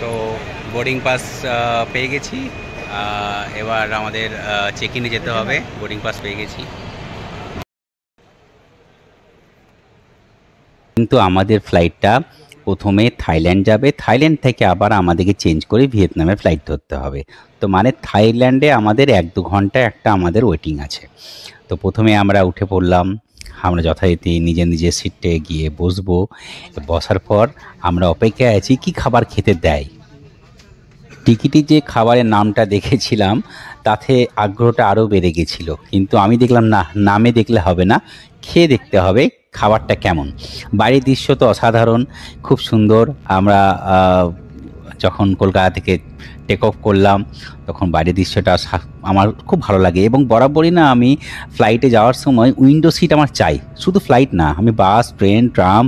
তো boarding pass পেয়ে গেছি। এবার আমাদের চেক ইনে যেতে হবে। বোর্ডিং পাস পেয়ে গেছি, কিন্তু আমাদের ফ্লাইটটা প্রথমে থাইল্যান্ড যাবে, থাইল্যান্ড থেকে আবার আমাদেরকে চেঞ্জ করে ভিয়েতনামের ফ্লাইট ধরতে হবে। তো মানে থাইল্যান্ডে আমাদের 1-2 ঘন্টা একটা আমাদের ওয়েটিং আছে। তো প্রথমে আমরা উঠে পড়লাম। আমরা যথারীতি নিজের নিজের সিটে গিয়ে বসবো। বসার পর আমরা অপেক্ষায় আছি কি খাবার খেতে দেয়। টিকিটে যে খাবারের নামটা দেখেছিলাম তাতে আগ্রহটা আরও বেড়ে গেছিল, কিন্তু আমি দেখলাম না, নামে দেখলে হবে না, খেয়ে দেখতে হবে খাবারটা কেমন। বাইরের দৃশ্য তো অসাধারণ, খুব সুন্দর। আমরা যখন কলকাতা থেকে টেক অফ করলাম তখন বাইরের দৃশ্যটা আমার খুব ভালো লাগে। এবং বরাবরই না, আমি ফ্লাইটে যাওয়ার সময় উইন্ডো সিট আমার চাই। শুধু ফ্লাইট না, আমি বাস, ট্রেন, ট্রাম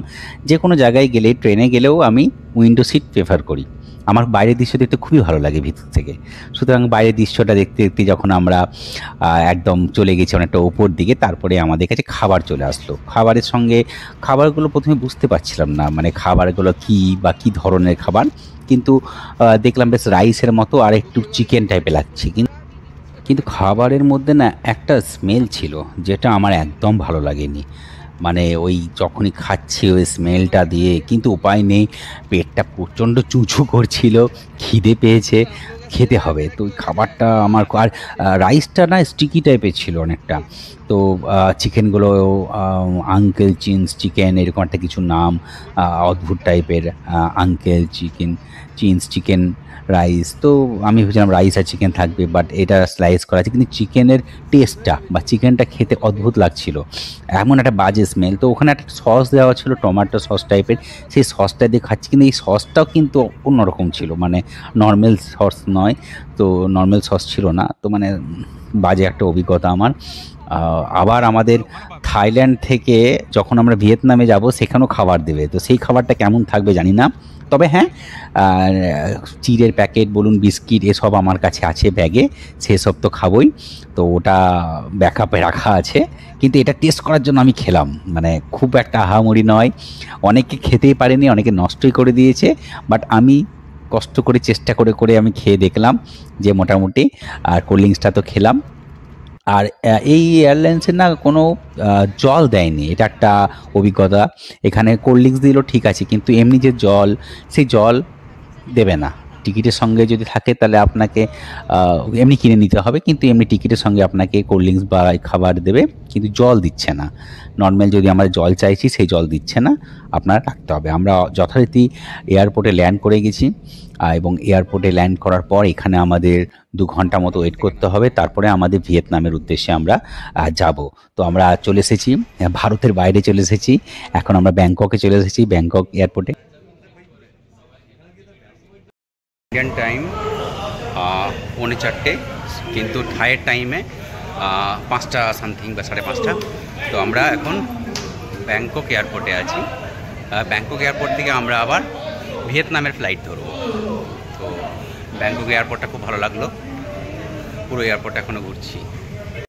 যে কোনো জায়গায় গেলে, ট্রেনে গেলেও আমি উইন্ডো সিট প্রেফার করি। আমার বাইরের দৃশ্য দেখতে খুবই ভালো লাগে ভিতর থেকে। সুতরাং বাইরের দৃশ্যটা দেখতে দেখতে যখন আমরা একদম চলে গেছি অনেকটা ওপর দিকে, তারপরে আমাদের কাছে খাবার চলে আসলো। খাবারের সঙ্গে খাবারগুলো প্রথমে বুঝতে পারছিলাম না, মানে খাবারগুলো কী বা কী ধরনের খাবার, কিন্তু দেখলাম বেশ রাইসের মতো আর একটু চিকেন টাইপের লাগছে। কিন্তু খাবারের মধ্যে না একটা স্মেল ছিল যেটা আমার একদম ভালো লাগেনি। মানে ওই যখনই খাচ্ছি ওই স্মেলটা দিয়ে, কিন্তু উপায় নেই, পেটটা প্রচণ্ড চুচু করছিল, খিদে পেয়েছে, খেতে হবে। তো ওই খাবারটা আমার আর রাইসটা না স্টিকি টাইপের ছিল অনেকটা। তো চিকেনগুলো আঙ্কেল চিনস চিকেন এরকম একটা কিছু নাম, অদ্ভুত টাইপের, আঙ্কেল চিকেন চিনস চিকেন রাইস। তো আমি ভেবেছিলাম রাইস আর চিকেন থাকবে, বাট এটা স্লাইস করা আছে, কিন্তু চিকেনের টেস্টটা বা চিকেনটা খেতে অদ্ভুত লাগছিল, এমন একটা বাজে স্মেল। তো ওখানে একটা সস দেওয়া ছিল, টমেটো সস টাইপের, সেই সসটা দিয়ে খাচ্ছি, কিন্তু এই সসটাও কিন্তু অন্যরকম ছিল, মানে নর্মাল সস নয়। তো নর্মাল সস ছিল না। তো মানে বাজে একটা অভিজ্ঞতা আমার। আবার আমাদের থাইল্যান্ড থেকে যখন আমরা ভিয়েতনামে যাব সেখানেও খাবার দেবে, তো সেই খাবারটা কেমন থাকবে জানি না। তবে হ্যাঁ, আর চিড়ের প্যাকেট বলুন, বিস্কিট, এসব আমার কাছে আছে ব্যাগে, সেসব তো খাবোই। তো ওটা ব্যাকআপে রাখা আছে, কিন্তু এটা টেস্ট করার জন্য আমি খেলাম। মানে খুব একটা আহামরি নয়, অনেকে খেতেই পারেনি, অনেকে নষ্টই করে দিয়েছে, বাট আমি কষ্ট করে চেষ্টা করে করে আমি খেয়ে দেখলাম যে মোটামুটি। আর কোল্ড ড্রিঙ্কসটা তো খেলাম। আর এই এয়ারলাইন্সের না কোনো জল দেয়নি, এটা একটা অভিজ্ঞতা। এখানে কোল্ড ড্রিঙ্কস দিল ঠিক আছে, কিন্তু এমনি যে জল, সেই জল দেবে না। টিকিটের সঙ্গে যদি থাকে তাহলে আপনাকে এমনি কিনে নিতে হবে, কিন্তু এমনি টিকিটের সঙ্গে আপনাকে কোল্ড ড্রিঙ্কস বা খাবার দেবে, কিন্তু জল দিচ্ছে না। নর্মাল যদি আমরা জল চাইছি সেই জল দিচ্ছে না, আপনার রাখতে হবে। আমরা যথারীতি এয়ারপোর্টে ল্যান্ড করে গেছি, এবং এয়ারপোর্টে ল্যান্ড করার পর এখানে আমাদের 2 ঘন্টা মতো ওয়েট করতে হবে, তারপরে আমাদের ভিয়েতনামের উদ্দেশ্যে আমরা যাব। তো আমরা চলে এসেছি, ভারতের বাইরে চলে এসেছি। এখন আমরা ব্যাংককে চলে এসেছি, ব্যাংকক এয়ারপোর্টে। ইন্ডিয়ান টাইম 4:45, কিন্তু থাইয়ের টাইমে 5টা সামথিং বা 5:30। তো আমরা এখন ব্যাংকক এয়ারপোর্টে আছি। ব্যাংকক এয়ারপোর্ট থেকে আমরা আবার ভিয়েতনামের ফ্লাইট ধরবো। তো ব্যাংকক এয়ারপোর্টটা খুব ভালো লাগলো, পুরো এয়ারপোর্ট এখনও ঘুরছি।